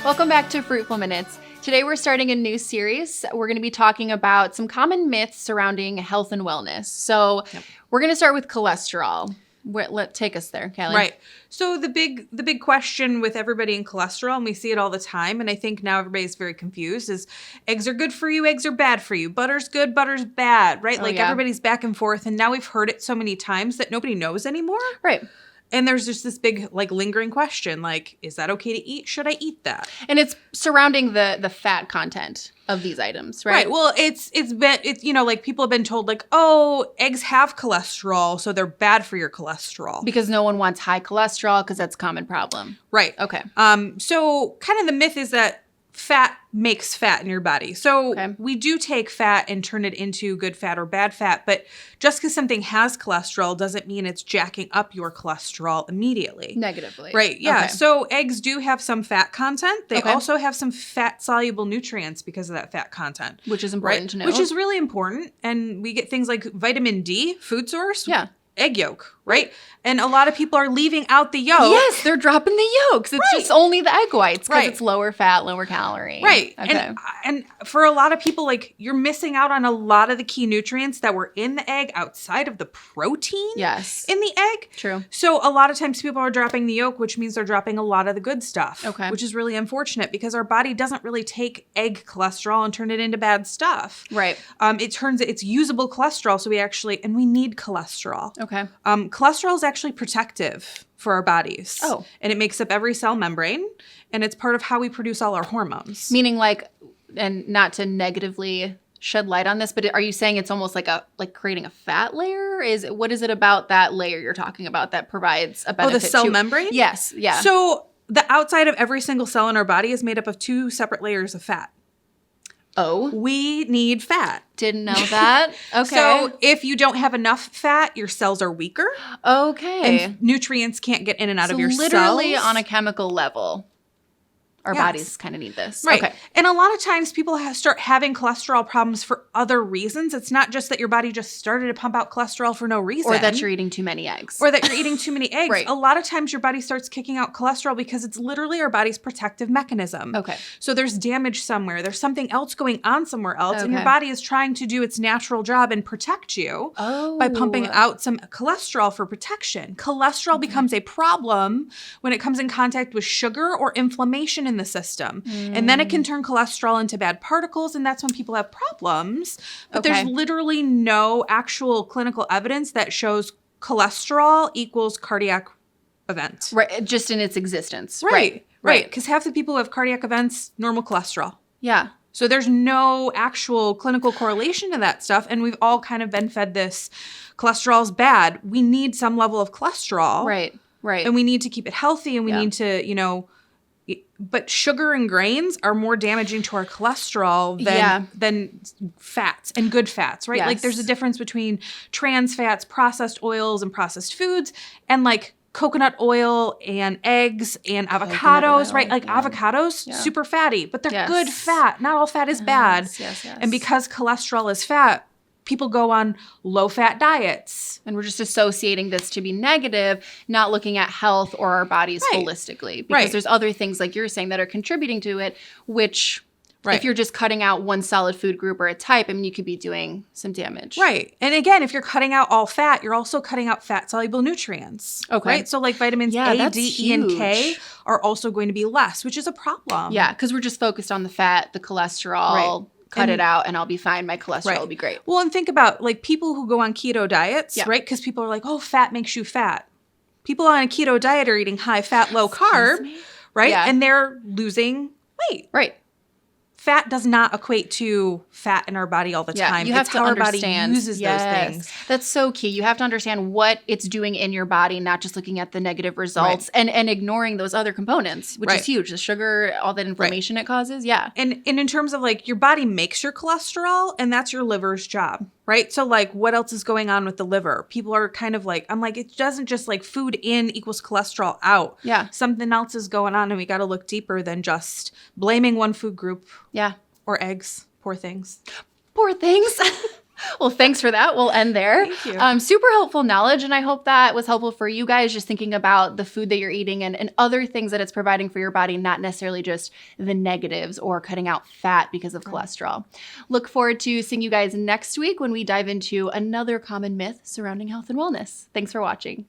Welcome back to Fruitful Minutes. Today we're starting a new series. We're going to be talking about some common myths surrounding health and wellness. So we're going to start with cholesterol. Take us there, Kelly. Right. So the big question with everybody in cholesterol, and we see it all the time, and I think now everybody's very confused, is eggs are good for you, eggs are bad for you. Butter's good, butter's bad, right? Everybody's back and forth, and now we've heard it so many times that nobody knows anymore. Right. And there's just this big, lingering question, is that okay to eat? Should I eat that? And it's surrounding the fat content of these items, right? Right. Well, it's people have been told, oh, eggs have cholesterol, so they're bad for your cholesterol. Because no one wants high cholesterol because that's a common problem. Right. Okay. So kind of the myth is that fat makes fat in your body. So we do take fat and turn it into good fat or bad fat, but just because something has cholesterol doesn't mean it's jacking up your cholesterol immediately. Negatively. Right, yeah. Okay. So eggs do have some fat content. They also have some fat-soluble nutrients because of that fat content. Which is important to know. Which is really important. And we get things like vitamin D, food source. Yeah. Egg yolk, right? And a lot of people are leaving out the yolk. Yes, they're dropping the yolks. It's just only the egg whites because Right. it's lower fat, lower calorie. Right. Okay. And for a lot of people, you're missing out on a lot of the key nutrients that were in the egg outside of the protein in the egg. True. So a lot of times people are dropping the yolk, which means they're dropping a lot of the good stuff. Okay. Which is really unfortunate because our body doesn't really take egg cholesterol and turn it into bad stuff. Right. It's usable cholesterol. So we need cholesterol. Okay. Cholesterol is actually protective for our bodies. Oh. And it makes up every cell membrane, and it's part of how we produce all our hormones. Meaning and not to negatively shed light on this, but are you saying it's almost like creating a fat layer? What is it about that layer you're talking about that provides a benefit? Oh, the cell membrane? Yes. Yeah. So the outside of every single cell in our body is made up of 2 separate layers of fat. Oh. We need fat. Didn't know that. Okay. So if you don't have enough fat, your cells are weaker. Okay. And nutrients can't get in and out of your cells. Literally on a chemical level, our bodies kind of need this. Right. Okay. And a lot of times people start having cholesterol problems for other reasons. It's not just that your body just started to pump out cholesterol for no reason. Or that you're eating too many eggs. Or that you're eating too many eggs. Right. A lot of times your body starts kicking out cholesterol because it's literally our body's protective mechanism. Okay. So there's damage somewhere. There's something else going on somewhere else. And your body is trying to do its natural job and protect you by pumping out some cholesterol for protection. Cholesterol becomes a problem when it comes in contact with sugar or inflammation in the system. And then it can turn cholesterol into bad particles, and that's when people have problems. But there's literally no actual clinical evidence that shows cholesterol equals cardiac event. Right. Just in its existence. Right. Because half the people who have cardiac events, normal cholesterol. Yeah. So there's no actual clinical correlation to that stuff. And we've all kind of been fed this cholesterol's bad. We need some level of cholesterol. Right. And we need to keep it healthy, and we need to, but sugar and grains are more damaging to our cholesterol than fats and good fats, right? Yes. There's a difference between trans fats, processed oils, and processed foods, and coconut oil and eggs and avocados, right? Avocados, super fatty, but they're good fat. Not all fat is bad. Yes. And because cholesterol is fat, people go on low-fat diets. And we're just associating this to be negative, not looking at health or our bodies holistically. Because there's other things, like you're saying, that are contributing to it, which if you're just cutting out one solid food group or a type, you could be doing some damage. Right. And again, if you're cutting out all fat, you're also cutting out fat-soluble nutrients. Okay. Right? So vitamins A, D, E, and K are also going to be less, which is a problem. Yeah, because we're just focused on the fat, the cholesterol. Right. Cut it out and I'll be fine. My cholesterol will be great. Well, and think about people who go on keto diets, right? Because people are oh, fat makes you fat. People on a keto diet are eating high fat, low carb, right? Yeah. And they're losing weight. Right. Fat does not equate to fat in our body all the time. You have to understand. Our body uses those things. That's so key. You have to understand what it's doing in your body, not just looking at the negative results and ignoring those other components, which is huge. The sugar, all that inflammation it causes. Yeah. And in terms of your body makes your cholesterol, and that's your liver's job, right? So what else is going on with the liver? People are kind of it doesn't just food in equals cholesterol out. Yeah. Something else is going on, and we got to look deeper than just blaming one food group. Yeah. Or eggs. Poor things. Poor things. Well, thanks for that. We'll end there. Thank you. Super helpful knowledge, and I hope that was helpful for you guys just thinking about the food that you're eating and other things that it's providing for your body, not necessarily just the negatives or cutting out fat because of cholesterol. Look forward to seeing you guys next week when we dive into another common myth surrounding health and wellness. Thanks for watching.